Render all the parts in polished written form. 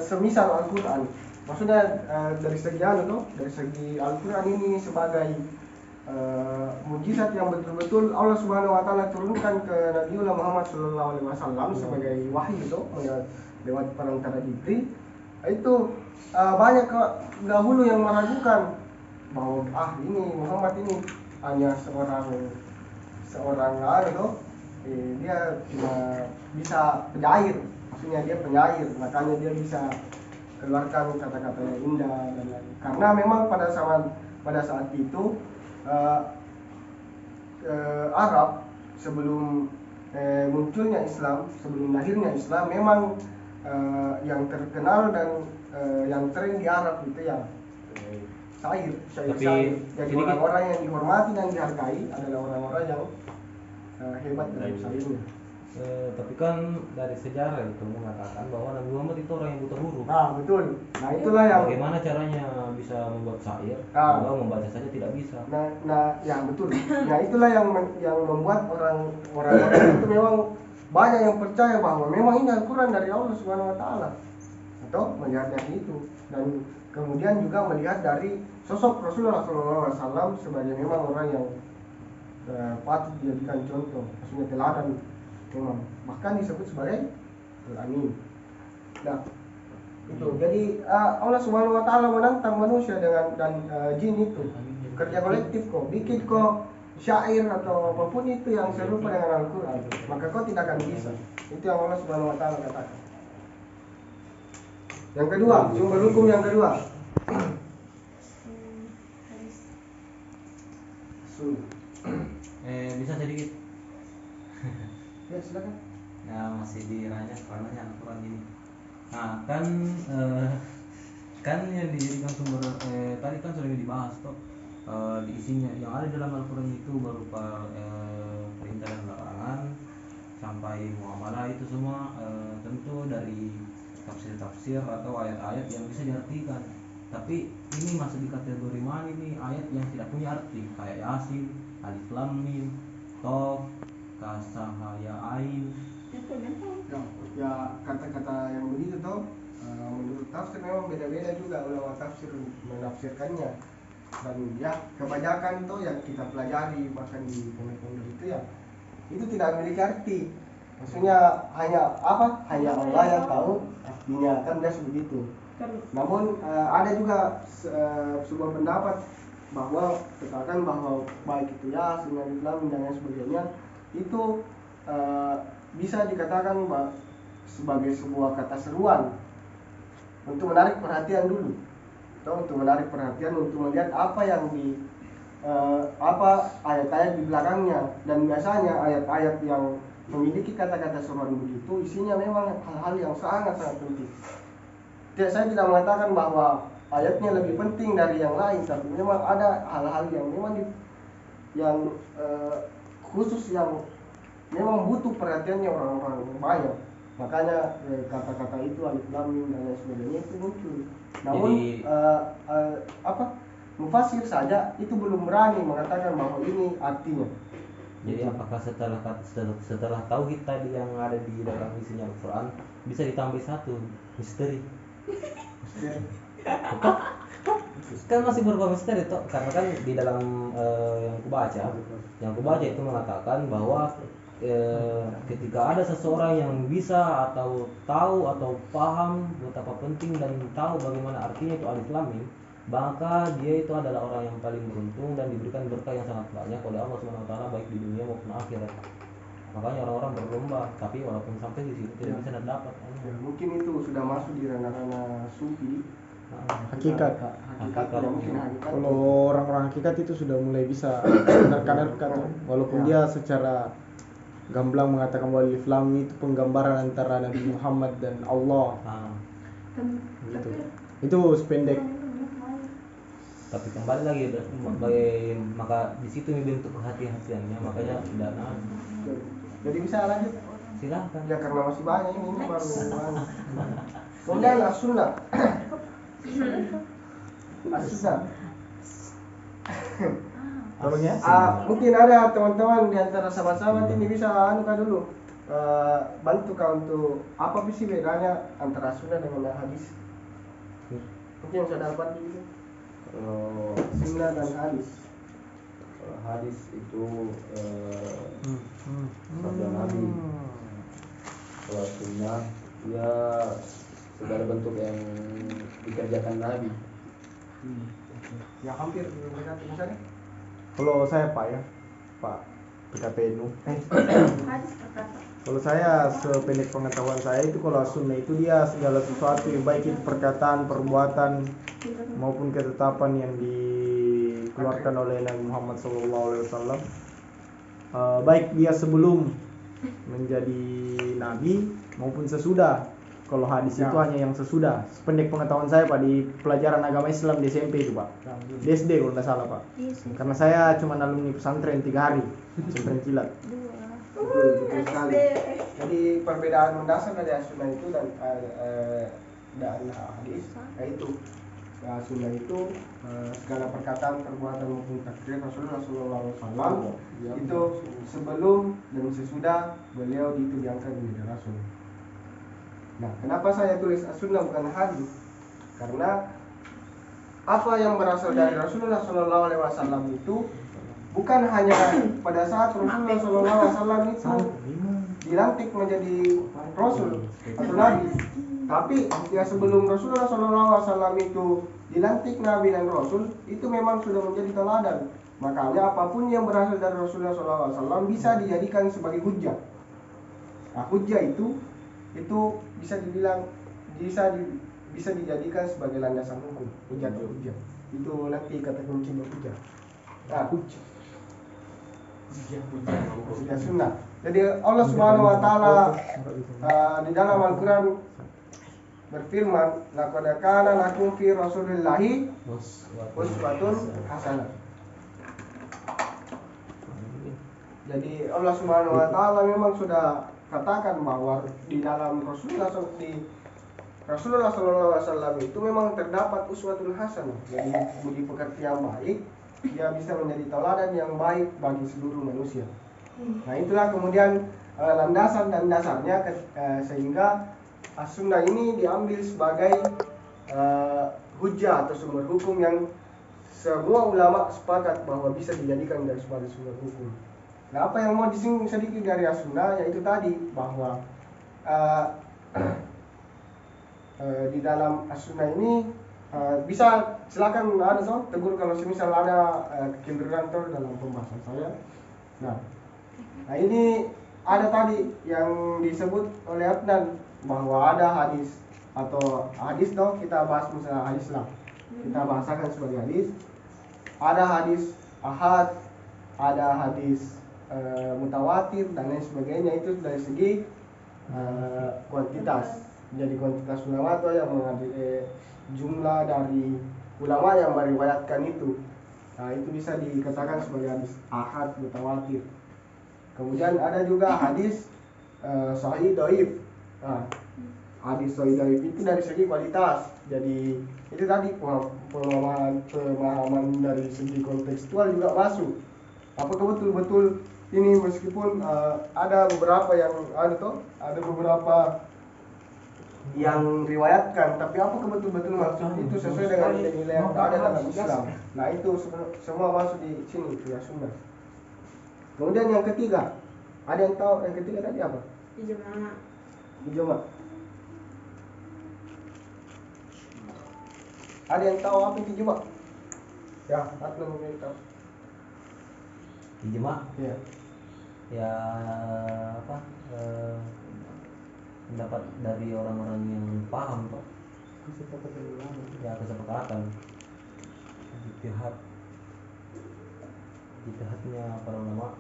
semisal Al-Quran. Maksudnya dari segi dari segi Al-Quran ini sebagai mujizat yang betul-betul Allah Subhanahu wa taala turunkan ke Nabiullah Muhammad sallallahu alaihi wasallam sebagai wahyu itu lewat perantara Jibril. Itu banyak dahulu yang meragukan bahwa ini Muhammad ini hanya seorang dia cuma bisa penyair, maksudnya dia penyair, makanya dia bisa keluarkan kata-kata yang indah dan lain. Karena memang pada saat itu Arab sebelum munculnya Islam, sebelum lahirnya Islam, memang yang terkenal dan yang tren di Arab itu ya syair. Jadi orang-orang yang dihormati dan dihargai adalah orang-orang yang hebat dalam syairnya. Tapi kan dari sejarah itu mengatakan bahwa Nabi Muhammad itu orang yang buta huruf. Nah betul. Nah itulah yang bagaimana caranya bisa membuat syair kalau membaca saja tidak bisa. Nah ya betul. Nah itulah yang membuat orang-orang itu memang banyak yang percaya bahwa memang ini Al-Quran dari Allah Subhanahu wa taala. Atau melihat dari itu, dan kemudian juga melihat dari sosok Rasulullah SAW sebagai memang orang yang patut dijadikan contoh, maksudnya teladan memang, bahkan disebut sebagai Al-Amin. Nah itu jadi Allah Subhanahu wa taala menantang manusia dan jin itu kerja kolektif kok, bikin kok syair atau apapun itu yang serupa dengan Al-Quran, maka kau tidak akan bisa. Itu yang Allah Subhanahu wa taala katakan. Yang kedua, sumber hukum yang kedua. Bisa sedikit. Ya silakan. Ya masih diranya soalnya Al-Quran ini. Nah kan yang dijadikan sumber tadi kan sudah dibahas toh di isinya yang ada dalam Al-Quran itu berupa perintah dan larangan sampai muamalah itu semua tentu dari tafsir-tafsir atau ayat-ayat yang bisa diartikan. Tapi ini masuk di kategori mana ini ayat yang tidak punya arti kayak Yasin, Alif Lam Mim, Tof, Kasah, Ya Ain. Ya kata-kata yang begitu toh menurut tafsir memang beda-beda juga ulama tafsir menafsirkannya, dan ya kebanyakan tuh yang kita pelajari bahkan di pondok-pondok itu ya itu tidak memiliki arti, maksudnya hanya Allah yang tahu artinya, kan biasa begitu. Namun ada juga sebuah pendapat bahwa katakan bahwa baik itu ya Islam dan lain sebagainya itu bisa dikatakan sebagai sebuah kata seruan untuk menarik perhatian dulu, atau untuk menarik perhatian untuk melihat apa yang di ayat-ayat di belakangnya. Dan biasanya ayat-ayat yang memiliki kata-kata seruan begitu isinya memang hal-hal yang sangat-sangat penting. Saya tidak mengatakan bahwa ayatnya lebih penting dari yang lain, tapi memang ada hal-hal yang memang khusus yang memang butuh perhatiannya orang-orang banyak. Makanya kata-kata itu Alif Lam Mim dan lain sebagainya itu muncul. Namun mufasir saja itu belum berani mengatakan bahwa ini artinya. Jadi apakah setelah tauhid tadi yang ada di dalam isinya Al-Quran bisa ditambah satu misteri? Kan masih berupa misteri toh, karena kan di dalam yang kubaca itu mengatakan bahwa ketika ada seseorang yang bisa atau tahu atau paham betapa penting dan tahu bagaimana artinya itu Alif Lam Mim, maka dia itu adalah orang yang paling beruntung dan diberikan berkah yang sangat banyak oleh Allah Subhanahu wa taala baik di dunia maupun akhirat. Makanya orang-orang berlomba, tapi walaupun sampai di situ tidak bisa dapat. Ya, mungkin itu sudah masuk di ranah-ranah sufi. Hakikat. Kalau orang-orang hakikat itu sudah mulai bisa menerka-nerka, walaupun dia secara gamblang mengatakan bahwa Alif Lam itu penggambaran antara Nabi Muhammad dan Allah. Gitu. Itu sependek. Tapi kembali lagi maka di situ dibentuk kehati-hatiannya, makanya tidak. Jadi bisa lanjut. Silakan. Ya karena masih banyak ini baru. Kemudian as-sunnah. As-sunnah. Tolong ya. Mungkin ada teman-teman di antara sahabat-sahabat ini bisa dulu. bantu kau untuk apa sih bedanya antara sunnah dengan hadis? Mungkin yang saya dapat gitu. Kalau Sunnah dan hadis. kalau hadis itu sabda Nabi. Kalau sunnah ya segala bentuk yang dikerjakan Nabi. Ya hampir mendekati misalnya. Kalau saya Pak ya, Pak PKPNU. Hadis perkata. Kalau saya sependek pengetahuan saya itu kalau sunnah itu dia segala sesuatu yang baik itu perkataan, perbuatan maupun ketetapan yang dikeluarkan oleh Nabi Muhammad SAW. Baik dia sebelum menjadi nabi maupun sesudah. Kalau hadis itu hanya yang sesudah. Sependek pengetahuan saya Pak di pelajaran agama Islam di SMP itu Pak. Di SD kalau tidak salah Pak. Karena saya cuma alumni pesantren 3 hari, pesantren kilat. Betul sekali. Jadi perbedaan mendasar dari sunnah itu dan hadis yaitu sunnah itu segala perkataan, perbuatan maupun takrir Rasulullah SAW itu sebelum dan sesudah beliau itu diangkat menjadi rasul. Nah, kenapa saya tulis sunnah bukan hadis? Karena apa yang berasal dari Rasulullah SAW itu bukan hanya pada saat Rasulullah SAW itu dilantik menjadi rasul atau nabi, tapi ya sebelum Rasulullah SAW itu dilantik nabi dan rasul itu memang sudah menjadi teladan. Makanya apapun yang berasal dari Rasulullah SAW bisa dijadikan sebagai hujjah. Nah, hujjah itu bisa dibilang bisa dijadikan sebagai landasan hukum. Hujjah itu nanti kata kuncinya hujjah. Nah, hujjah sunnah. Jadi Allah Subhanahu wa taala di dalam Al-Qur'an berfirman, laqad kana lakum fi rasulillahi uswatun hasanah. Jadi Allah Subhanahu wa taala memang sudah katakan bahwa di dalam Rasulullah SAW itu memang terdapat uswatun hasanah. Jadi budi pekerti yang baik, dia bisa menjadi teladan yang baik bagi seluruh manusia. Nah, itulah kemudian landasan dan dasarnya sehingga as-sunnah ini diambil sebagai hujjah atau sumber hukum yang semua ulama sepakat bahwa bisa dijadikan dari sebagai sumber hukum. Nah, apa yang mau disinggung sedikit dari as-sunnah yaitu tadi bahwa di dalam as-sunnah ini bisa silakan ada tegur kalau semisal ada kekeliruan dalam pembahasan saya. Nah ini ada tadi yang disebut oleh Adnan bahwa ada hadis atau hadis kita bahas misalnya hadis lah, kita bahasakan sebagai hadis. Ada hadis ahad, ada hadis mutawatir dan lain sebagainya. Itu dari segi kuantitas. Jadi kuantitas ulama itu yang mengambil jumlah dari ulama yang meriwayatkan itu. Nah, itu bisa dikatakan sebagai hadis ahad mutawatir. Kemudian ada juga hadis sahih dhaif. Nah, hadis sahih dhaif itu dari segi kualitas. Jadi itu tadi pemahaman dari segi kontekstual juga masuk. Apakah betul-betul ini meskipun ada beberapa yang ada beberapa yang riwayatkan, tapi apakah betul-betul maksud itu sesuai dengan nilai yang ada dalam Islam? Nah, itu semua masuk di sini ya sunnah. Kemudian yang ketiga, ada yang tahu yang ketiga tadi apa? Ijma. Ada yang tahu apa itu ijma? Ya, aku mungkin tahu. Ijma? Ya. Ya pendapat dari orang-orang yang paham toh. Ya kesepakatan. Ijtihadnya para ulama.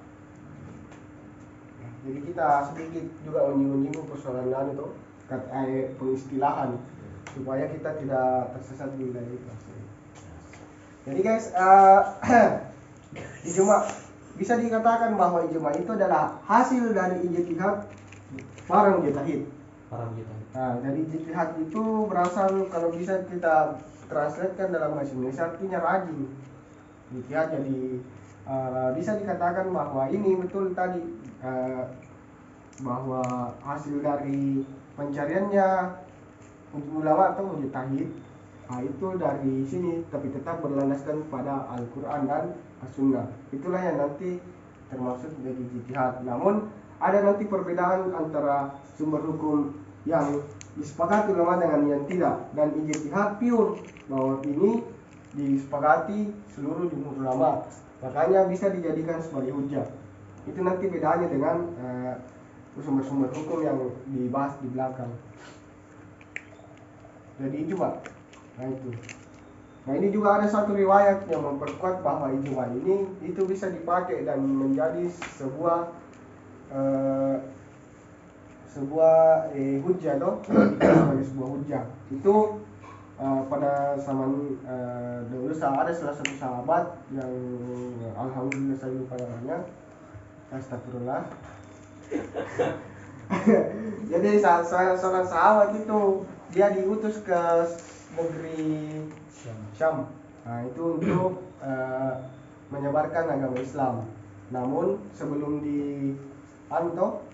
Jadi kita sedikit juga menyinggung persoalan itu pengistilahan supaya kita tidak tersesat di wilayah itu. Jadi guys, ijma bisa dikatakan bahwa ijma itu adalah hasil dari ijtihad para mujtahid. Nah, dari ijtihad itu berasal, kalau bisa kita translatekan dalam bahasa Indonesia artinya rajin. Ijtihad jadi bisa dikatakan bahwa ini betul tadi bahwa hasil dari pencariannya ulama atau mujtahid, nah itu dari sini, tapi tetap berlandaskan pada Al-Quran dan As-Sunnah. Itulah yang nanti termasuk menjadi ijtihad. Namun ada nanti perbedaan antara sumber hukum yang disepakati ulama dengan yang tidak, dan ijtihad pure bahwa ini disepakati seluruh jumhur ulama, makanya bisa dijadikan sebagai hujah. Itu nanti bedanya dengan sumber-sumber hukum yang dibahas di belakang. Jadi ijma. Nah itu. Nah ini juga ada satu riwayat yang memperkuat bahwa ijma ini itu bisa dipakai dan menjadi sebuah hujjah toh, sebagai sebuah hujjah. Itu pada zaman dahulu ada salah satu sahabat yang alhamdulillah saya lupa namanya. Astagfirullah. Jadi seorang sahabat itu dia diutus ke negeri Syam. Nah, itu untuk menyebarkan agama Islam. Namun sebelum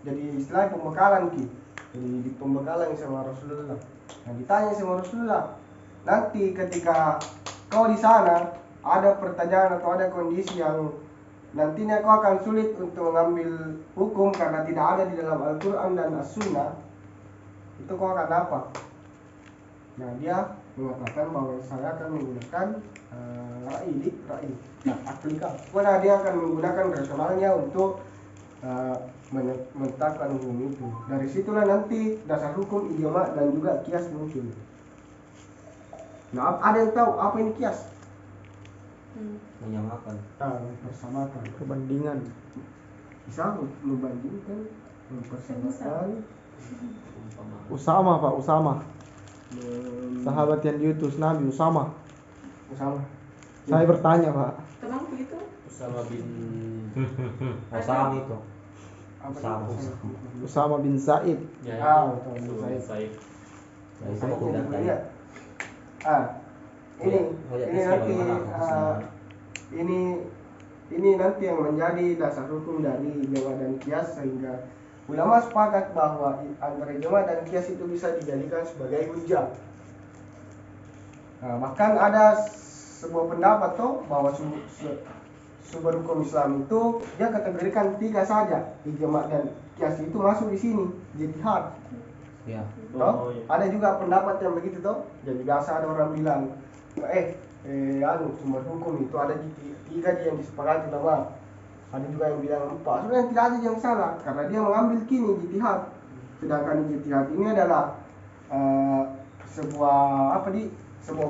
jadi istilah pembekalan jadi di pembekalan sama Rasulullah. Nah, ditanya sama Rasulullah, nanti ketika kau di sana ada pertanyaan atau ada kondisi yang nantinya kau akan sulit untuk mengambil hukum karena tidak ada di dalam Al-Quran dan As-Sunnah, itu kau akan apa? Nah, dia mengatakan bahwa saya akan menggunakan ra'i. Nah, aplika. Karena dia akan menggunakan rasionalnya untuk menetapkan hukum itu. Dari situlah nanti dasar hukum ijma dan juga kias muncul. Nah, ada yang tahu apa ini kias? Menyamakan. Mempersamakan. Perbandingan. Bisa membandingkan, mempersamakan. Usama Pak, Usama. Sahabat yang diutus Nabi Usama. Saya bertanya Pak. Temanku itu Usama bin Osama itu. Usama bin Zaid. Betul. Said. Sama kuda tadi. Ini nanti yang menjadi dasar hukum dari ijma dan kias, sehingga ulama sepakat bahwa antara ijma dan kias itu bisa dijadikan sebagai hujjah. Nah, bahkan ada sebuah pendapat bahwa sumber hukum Islam itu dia kategorikan 3 saja, ijma dan kias itu masuk di sini, ijtihad. Ya. Ada juga pendapat yang begitu toh. Jadi biasa ada orang bilang, sumber hukum itu ada 3 yang disepakati ulama. Ada juga yang bilang 4. Sebenarnya tidak ada yang salah karena dia mengambil ijtihad. Sedangkan ijtihad ini adalah sebuah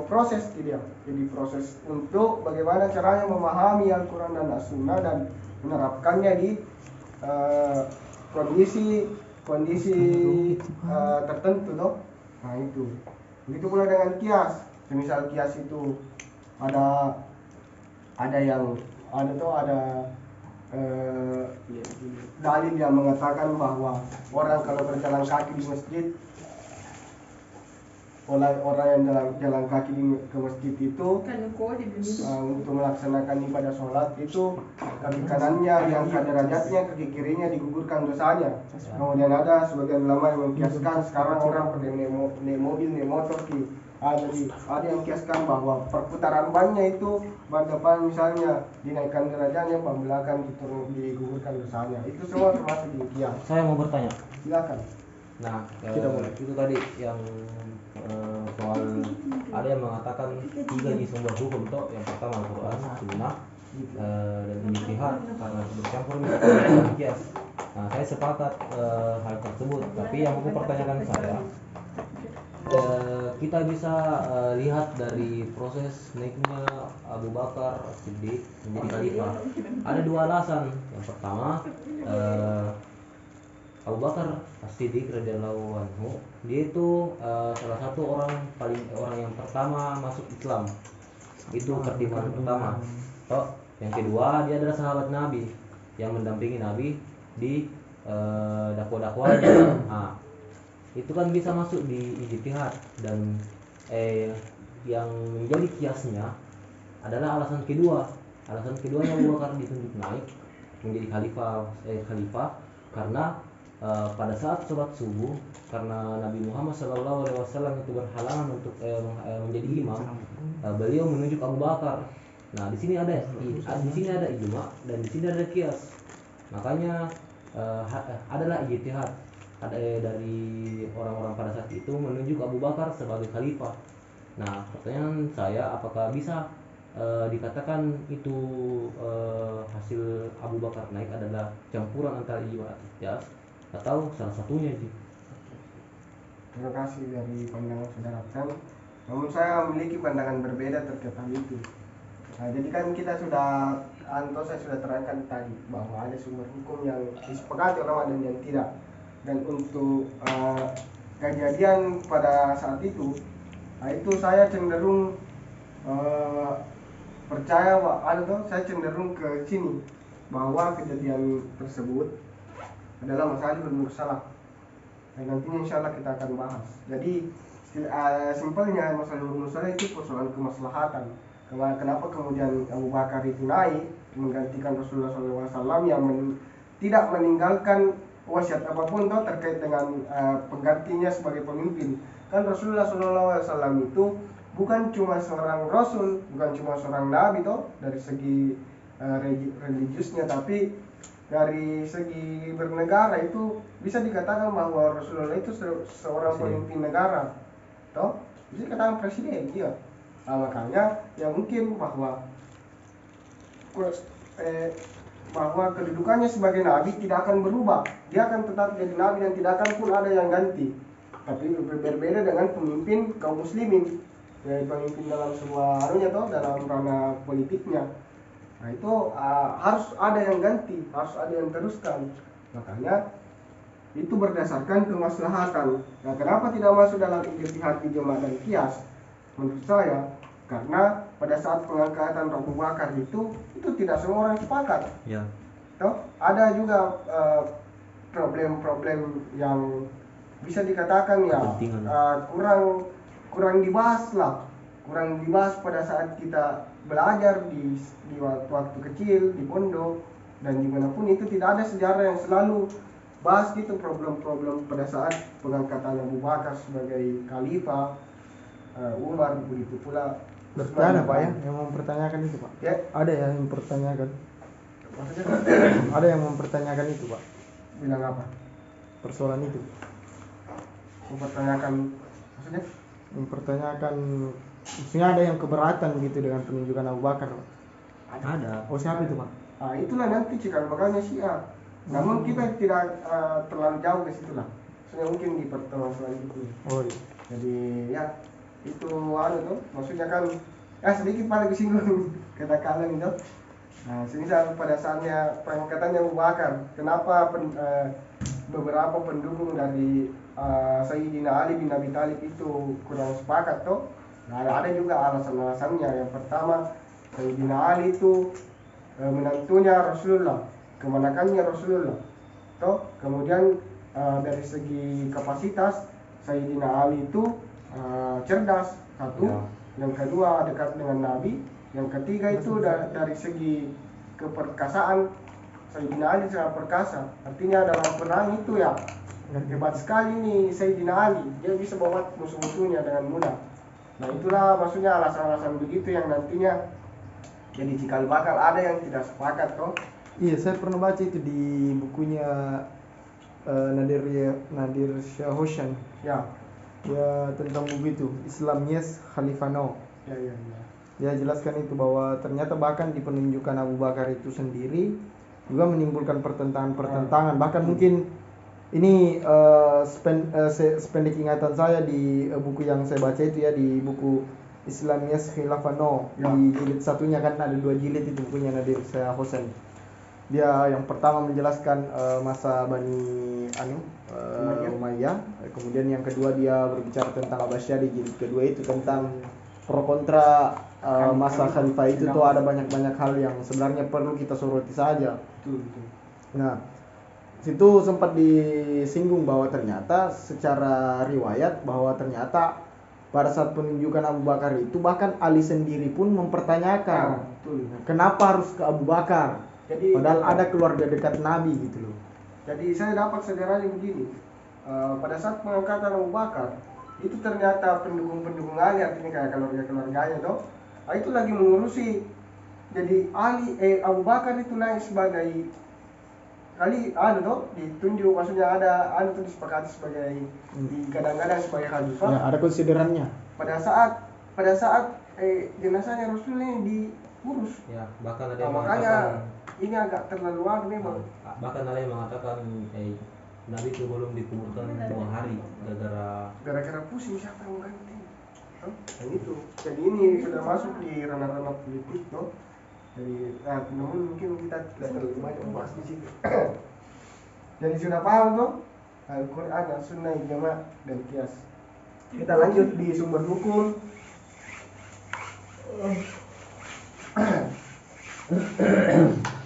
proses dia. Jadi proses untuk bagaimana caranya memahami Al-Quran dan As-Sunnah dan menerapkannya di kondisi tertentu toh. Nah itu. Begitu pula dengan kias. Misal kias itu ada dalil yang mengatakan bahwa orang kalau berjalan kaki di masjid, orang yang jalan kaki ke masjid itu untuk melaksanakan ibadah sholat itu kaki kanannya diangkat derajatnya, kaki kirinya digugurkan dosanya. Kemudian ada sebagian ulama yang mengkiaskan sekarang orang pakai naik mobil, naik motor jadi ada yang kiaskan bahwa perputaran bannya itu ban depan misalnya dinaikkan derajatnya, ban belakang digugurkan dosanya. Itu semua termasuk di kias. Saya mau bertanya. Silakan. Nah, itu tadi yang soal ada yang mengatakan 3 di sumber hukum toh. Yang pertama Al-Quran, Sunnah, dan ijtihad karena bercampur dengan kias. Nah, saya sepakat hal tersebut. Tapi yang aku pertanyakan saya, kita bisa lihat dari proses naiknya Abu Bakar Siddiq menjadi khalifah. Ada 2 alasan. Yang pertama, Abu Bakar Siddiq radhiyallahu anhu, dia itu salah satu orang yang pertama masuk Islam. Itu pertimbangan pertama. Yang kedua, dia adalah sahabat Nabi yang mendampingi Nabi di dakwah-dakwahnya. Nah, itu kan bisa masuk di ijtihad. Dan yang menjadi kiasnya adalah alasan kedua. Alasan keduanya Abu Bakar ditunjuk naik menjadi khalifah karena pada saat sholat subuh, karena Nabi Muhammad SAW itu berhalangan untuk menjadi imam, beliau menunjuk Abu Bakar. Nah, di sini ada ijma dan di sini ada qiyas. Makanya adalah ijtihad dari orang-orang pada saat itu menunjuk Abu Bakar sebagai khalifah. Nah, pertanyaan saya, apakah bisa dikatakan itu hasil Abu Bakar naik adalah campuran antara ijma atau qiyas, atau salah satunya sih? Terima kasih dari pandangan saudara Sam. Namun saya memiliki pandangan berbeda terkait hal itu. Nah, jadi kan kita sudah, saya sudah terangkan tadi bahwa ada sumber hukum yang disepakati ulama dan yang tidak. Dan untuk kejadian pada saat itu, itu saya cenderung percaya saya cenderung ke sini bahwa kejadian tersebut adalah masalah bermursalah. Dan nantinya insya Allah kita akan bahas. Jadi simpelnya masalah bermursalah itu persoalan kemaslahatan. Kenapa kemudian Abu Bakar itu naik menggantikan Rasulullah SAW yang tidak meninggalkan wasiat apapun terkait dengan penggantinya sebagai pemimpin. Kan Rasulullah SAW itu bukan cuma seorang Rasul, bukan cuma seorang Nabi dari segi religiusnya, tapi dari segi bernegara itu bisa dikatakan bahwa Rasulullah itu seorang pemimpin negara, bisa dikatakan presiden dia. Nah, makanya ya mungkin bahwa kedudukannya sebagai nabi tidak akan berubah, dia akan tetap jadi nabi dan tidak akan pun ada yang ganti. Tapi berbeda dengan pemimpin kaum muslimin, ya, pemimpin dalam sebuah dalam ranah politiknya. Nah, itu harus ada yang ganti, harus ada yang teruskan. Makanya itu berdasarkan kemaslahatan. Nah, kenapa tidak masuk dalam ijtihad ijma dan qiyas? Menurut saya, karena pada saat pengangkatan Abu Bakar itu tidak semua orang sepakat. Ya. Ada juga problem-problem yang bisa dikatakan kurang dibahas pada saat kita belajar di waktu kecil di pondok dan dimanapun. Itu tidak ada sejarah yang selalu bahas gitu problem-problem pada saat pengangkatan Abu Bakar sebagai khalifah, Umar begitu pula. Berarti ada Pak yang mempertanyakan itu Pak? Ya. Ada yang mempertanyakan. Maksudnya Ada yang mempertanyakan itu Pak? bilang apa? Persoalan itu. Mempertanyakan maksudnya? Mempertanyakan, maksudnya ada yang keberatan gitu dengan penunjukan Abu Bakar Pak? Ada. Oh, siapa itu Pak? Itulah nanti cikal bakalnya Syiah. Namun kita tidak terlalu jauh ke situ lah. Maksudnya mungkin di pertemuan selanjutnya. Oh iya. Jadi ya itu maksudnya kan sedikit pada disinggung kata-kata itu. Nah, semisal pada saatnya pengangkatannya Abu Bakar, kenapa beberapa pendukung dari Sayyidina Ali bin Abi Thalib itu kurang sepakat Nah, ada juga alasan-alasannya. Yang pertama, Sayyidina Ali itu menantunya Rasulullah, kemanakannya Rasulullah. Kemudian dari segi kapasitas Sayyidina Ali itu cerdas, satu. Ya. Yang kedua dekat dengan Nabi. Yang ketiga itu dari segi keperkasaan, Sayyidina Ali sangat perkasa. Artinya dalam perang itu ya hebat sekali nih Sayyidina Ali. Dia bisa bawa musuh-musuhnya dengan mudah. Nah, itulah maksudnya alasan-alasan begitu yang nantinya jadi cikal bakal ada yang tidak sepakat Iya, saya pernah baca itu di bukunya Nadir Shah Hoshan. Ya. Ya, tentang buku itu, Islam Yes, Khalifah No. Ya. Dia jelaskan itu bahwa ternyata bahkan di penunjukan Abu Bakar itu sendiri juga menimbulkan pertentangan. Bahkan mungkin ini sependek ingatan saya di buku yang saya baca itu ya, di buku Islam Yes, Khilafah No. Ya. Di jilid satunya kan ada 2 jilid itu bukunya Nadir Shah Hoshan. Dia yang pertama menjelaskan masa Bani Umayyah, kemudian yang kedua dia berbicara tentang Abbasiyah. Di jilid kedua itu tentang pro kontra masa khalifah itu tuh ada banyak hal yang sebenarnya perlu kita soroti saja. Nah, situ sempat disinggung bahwa ternyata secara riwayat bahwa ternyata pada saat penunjukan Abu Bakar itu bahkan Ali sendiri pun mempertanyakan kenapa harus ke Abu Bakar. Padahal ada keluarga dekat Nabi gitu loh. Jadi saya dapat sederhananya begini. Pada saat pengangkatan Abu Bakar itu ternyata pendukung-pendukung Ali, artinya kayak keluarga-keluarganya toh, itu lagi mengurusi. Jadi Abu Bakar itu naik sebagai toh ditunjuk, maksudnya ada tuh disepakati sebagai digadang-gadang sebagai khalifah. Ya, ada konsiderannya. Pada saat jenazahnya Rasul ini diurus. Ya, bahkan ada Nah, yang makanya mengatakan ini agak terlalu memang. bahkan ada yang mengatakan Nabi itu belum dikuburkan 2 hari Gara-gara pusing siapa yang ganti. Dan itu. Jadi ini sudah masuk di ranah-ranah politik toh. Jadi namun mungkin kita tidak terlalu banyak membahas di situ. Jadi sudah paham toh Al-Quran, Sunnah, Ijma' dan Qiyas. Kita lanjut di sumber hukum.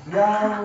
Yang